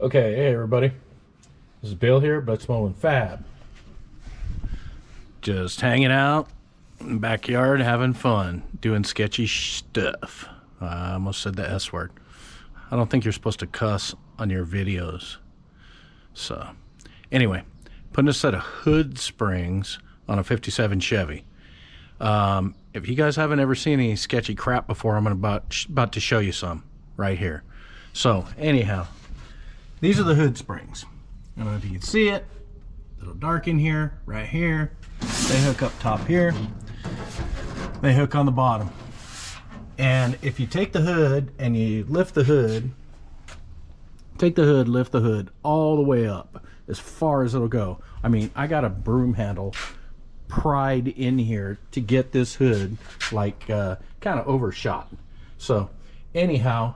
Okay, hey everybody. This is Bill here, Blitzmo and Fab. Just hanging out in the backyard, having fun, doing sketchy stuff. I almost said the S word. I don't think you're supposed to cuss on your videos. So, anyway, putting a set of hood springs on a 57 Chevy. If you guys haven't ever seen any sketchy crap before, I'm about to show you some right here. So, anyhow, these are the hood springs. I don't know if you can see it. A little dark in here, right here. They hook up top here. They hook on the bottom. And if you take the hood and you lift the hood, take the hood, lift the hood all the way up as far as it'll go. I mean, I got a broom handle pried in here to get this hood like kind of overshot. So anyhow,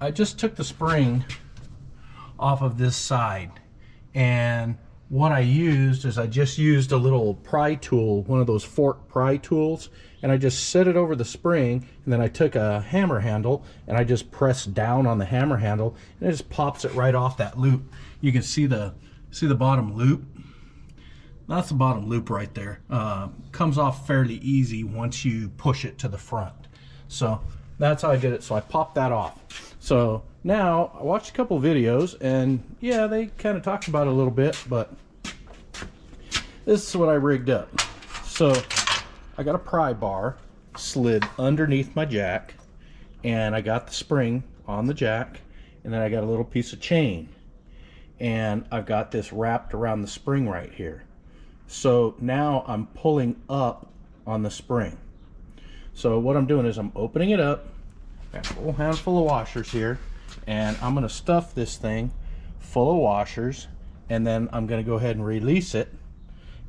I just took the spring off of this side, and what I used is I just used a little pry tool, one of those fork pry tools, and I just set it over the spring, and then I took a hammer handle and I just pressed down on the hammer handle, and it just pops it right off that loop. You can see the bottom loop. That's the bottom loop right there. Comes off fairly easy once you push it to the front. So that's how I did it. So I popped that off. So now I watched a couple videos, and yeah, they kind of talked about it a little bit, but this is what I rigged up. So I got a pry bar slid underneath my jack, and I got the spring on the jack, and then I got a little piece of chain, and I've got this wrapped around the spring right here. So now I'm pulling up on the spring. So what I'm doing is I'm opening it up. Got a whole handful of washers here, and I'm going to stuff this thing full of washers, and then I'm going to go ahead and release it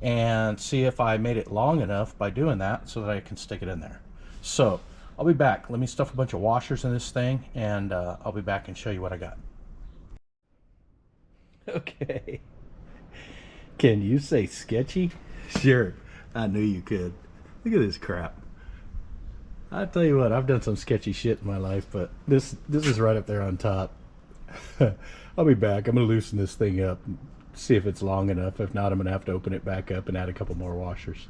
and see if I made it long enough by doing that so that I can stick it in there. So I'll be back. Let me stuff a bunch of washers in this thing, and I'll be back and show you what I got. Okay. Can you say sketchy? Sure, I knew you could. Look at this crap. I tell you what, I've done some sketchy shit in my life, but this is right up there on top. I'll be back. I'm gonna loosen this thing up and see if it's long enough. If not, I'm gonna have to open it back up and add a couple more washers.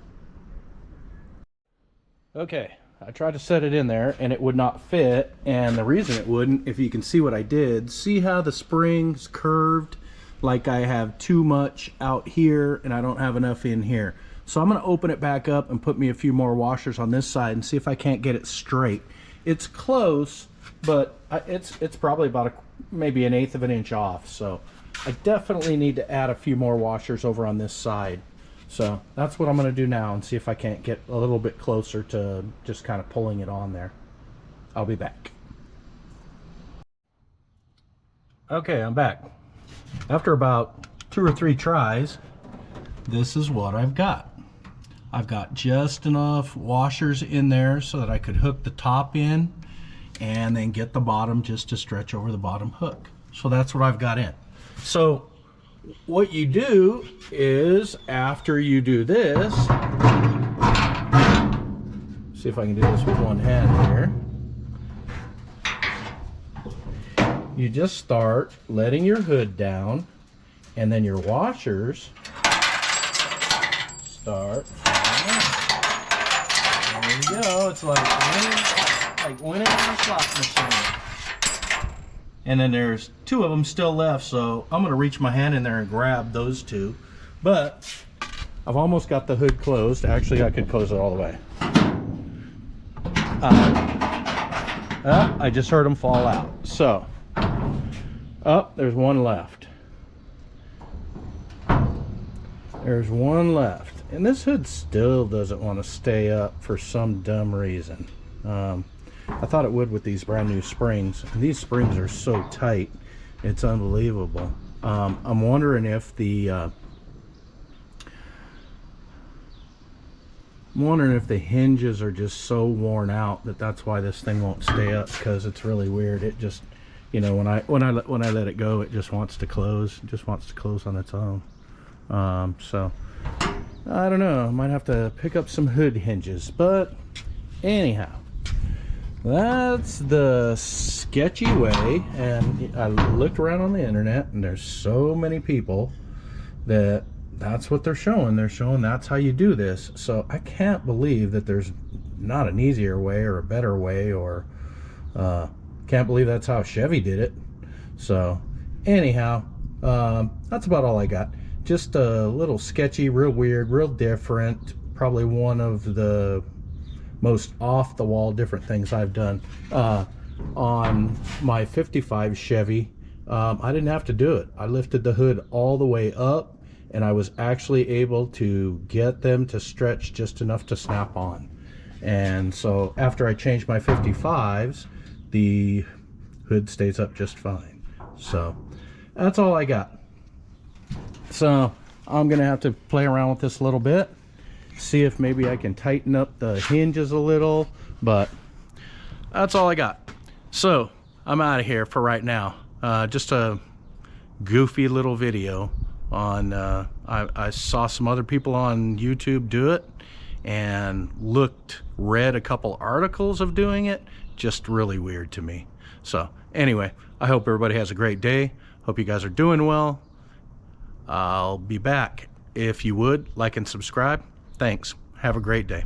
Okay, I tried to set it in there and it would not fit, and the reason it wouldn't, if you can see what I did, see how the spring's curved? Like I have too much out here and I don't have enough in here. So I'm going to open it back up and put me a few more washers on this side and see if I can't get it straight. It's close, but it's probably about maybe 1/8 of an inch off. So I definitely need to add a few more washers over on this side. So that's what I'm going to do now and see if I can't get a little bit closer to just kind of pulling it on there. I'll be back. Okay, I'm back. After about 2 or 3 tries, this is what I've got. I've got just enough washers in there so that I could hook the top in and then get the bottom just to stretch over the bottom hook. So that's what I've got in. So what you do is, after you do this, see if I can do this with one hand here. You just start letting your hood down, and then your washers start falling out. There you go. It's like winning on a slot machine. And then there's 2 of them still left, so I'm going to reach my hand in there and grab those 2. But I've almost got the hood closed. Actually, I could close it all the way. I just heard them fall out. So, there's one left. There's one left. And this hood still doesn't want to stay up for some dumb reason. I thought it would with these brand new springs. These springs are so tight, it's unbelievable. I'm wondering if the hinges are just so worn out that that's why this thing won't stay up, because it's really weird. It just, you know, when I let it go, it just wants to close. It just wants to close on its own. So I don't know, I might have to pick up some hood hinges, but anyhow, That's the sketchy way, and I looked around on the internet, and there's so many people that's what they're showing. They're showing that's how you do this. So I can't believe that there's not an easier way or a better way, or can't believe that's how Chevy did it. So anyhow, that's about all I got. Just a little sketchy, real weird, real different, probably one of the most off the wall different things I've done. On my 55 Chevy, I didn't have to do it. I lifted the hood all the way up, and I was actually able to get them to stretch just enough to snap on. And so after I changed my 55s, the hood stays up just fine. So that's all I got. So I'm gonna have to play around with this a little bit, see if maybe I can tighten up the hinges a little, but that's all I got. So I'm out of here for right now. Just a goofy little video on I saw some other people on YouTube do it, and read a couple articles of doing it. Just really weird to me. So anyway, I hope everybody has a great day. Hope you guys are doing well. I'll be back. If you would like and subscribe, thanks. Have a great day.